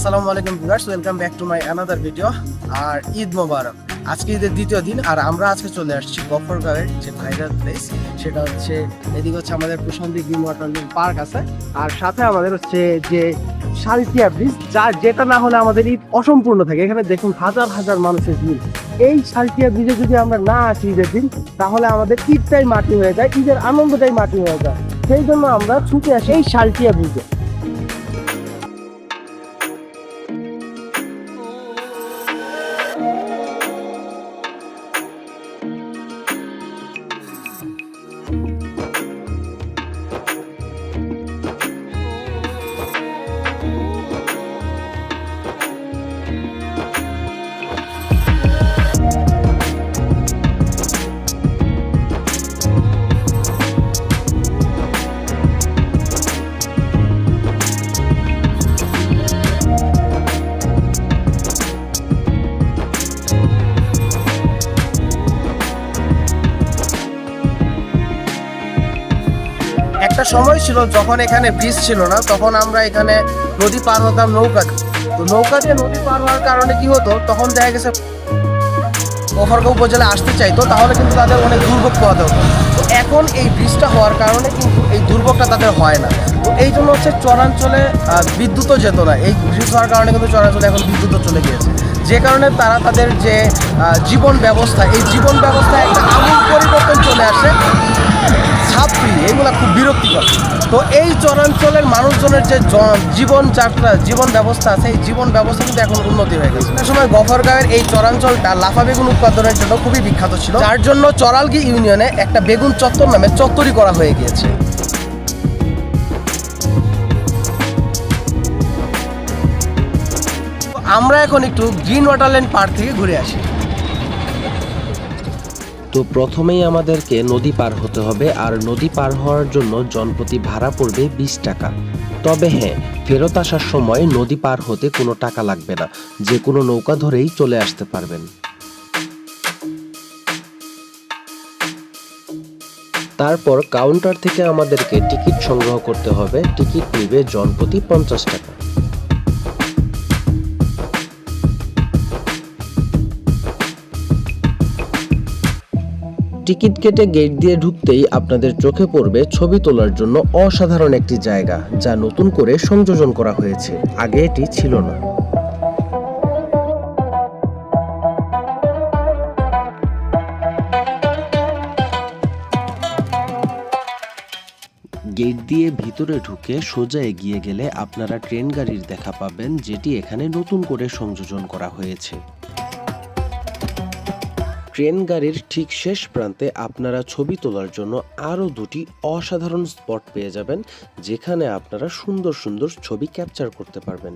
আসসালামু আলাইকুম viewers, welcome back to my another video. আর ঈদ মোবারক। আজকে ঈদের দ্বিতীয় দিন, আর আমরা আজকে চলে আসছি গফরগাঁওয়ের যে ভাইরাল প্লেস, সেটা হচ্ছে এদিকে হচ্ছে আমাদের প্রশান্তি গ্রিন ওয়াটার পার্ক আছে, আর সাথে আমাদের হচ্ছে যে সালকিয়া ব্রিজ, যেটা না হলে আমাদের ঈদ অসম্পূর্ণ থাকে। এখানে দেখুন হাজার হাজার মানুষের ভিড়। এই সালকিয়া ব্রিজে যদি আমরা না আসি ঈদের দিন, তাহলে আমাদের ঈদটাই মাটি হয়ে যায়, ঈদের আনন্দটাই মাটি হয়ে যায়। সেই জন্য আমরা ছুটে আসি এই সালকিয়া ব্রিজে। একটা সময় ছিল যখন এখানে ব্রিজ ছিল না, তখন আমরা এখানে নদী পার হতাম নৌকা দিয়ে। তো নৌকা দিয়ে নদী পার হওয়ার কারণে কি হতো, তখন দেখা গেছে গফরগাঁও উপজেলায় আসতে চাইতো, তাহলে কিন্তু তাদের অনেক দুর্ভোগ পোহাতে হতো। তো এখন এই ব্রিজটা হওয়ার কারণে কিন্তু এই দুর্ভোগটা তাদের হয় না। তো এই জন্য হচ্ছে চরাঞ্চলে বিদ্যুৎও যেত না। এই ব্রিজ হওয়ার কারণে কিন্তু চরাঞ্চলে এখন বিদ্যুৎও চলে গিয়েছে, যে কারণে তারা তাদের যে জীবন ব্যবস্থা, এই জীবন ব্যবস্থায় একটা আমূল পরিবর্তন চলে আসে। ছাত্রী এগুলো খুব বিরক্তিকর। তো এই চরাঞ্চলের মানুষজনের যে জীবনযাত্রা, জীবন ব্যবস্থা আছে, এই জীবন ব্যবস্থা কিন্তু এখন উন্নতি হয়ে গেছে। একটা সময় গফরগাঁওয়ের এই চরাঞ্চলটা লাফা বেগুন উৎপাদনের জন্য খুবই বিখ্যাত ছিল, যার জন্য চরালগি ইউনিয়নে একটা বেগুন চত্বর নামে চত্বরই করা হয়ে গিয়েছে। আমরা এখন একটু গ্রিন ওয়াটারল্যান্ড পার্ক থেকে ঘুরে আসি। তো প্রথমেই আমাদেরকে নদী পার হতে হবে, আর নদী পার হওয়ার জন্য জনপ্রতি ভাড়া পড়বে 20 টাকা। তবে হ্যাঁ, ফেরত আসার সময় নদী পার হতে কোনো টাকা লাগবে না, যে কোনো নৌকা ধরেই চলে আসতে পারবেন। তারপর কাউন্টার থেকে আমাদেরকে টিকিট সংগ্রহ করতে হবে। টিকিট নেবে জনপ্রতি 50 টাকা। টিকিট কেটে গেট দিয়ে ঢুকতেই আপনাদের চোখে পড়বে ছবি তোলার জন্য অসাধারণ একটি জায়গা, যা নতুন করে সংযোজন করা হয়েছে, আগে এটি ছিল না। গেট দিয়ে ভিতরে ঢুকে সোজা এগিয়ে গেলে আপনারা ট্রেন গাড়ির দেখা পাবেন, যেটি এখানে নতুন করে সংযোজন করা হয়েছে। ট্রেন গাড়ির ঠিক শেষ প্রান্তে আপনারা ছবি তোলার জন্য আরও দুটি অসাধারণ স্পট পেয়ে যাবেন, যেখানে আপনারা সুন্দর সুন্দর ছবি ক্যাপচার করতে পারবেন।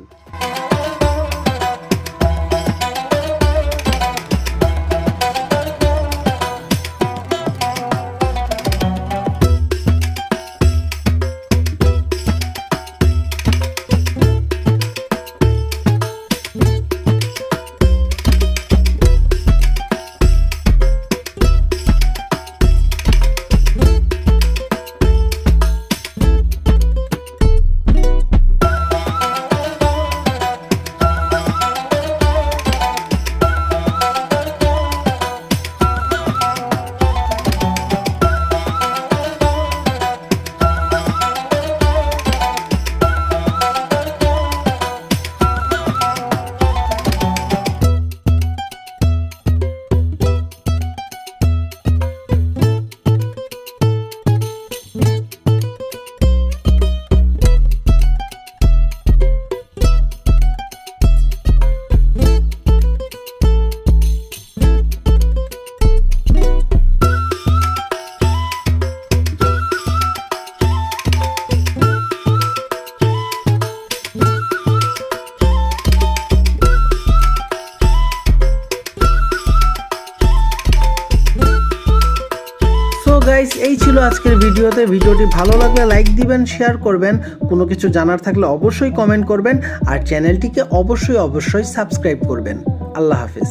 গাইস, এই ছিল আজকের ভিডিওতে। ভিডিওটি ভালো লাগলে লাইক দিবেন, শেয়ার করবেন, কোনো কিছু জানার থাকলে অবশ্যই কমেন্ট করবেন, আর চ্যানেলটিকে অবশ্যই সাবস্ক্রাইব করবেন। আল্লাহ হাফেজ।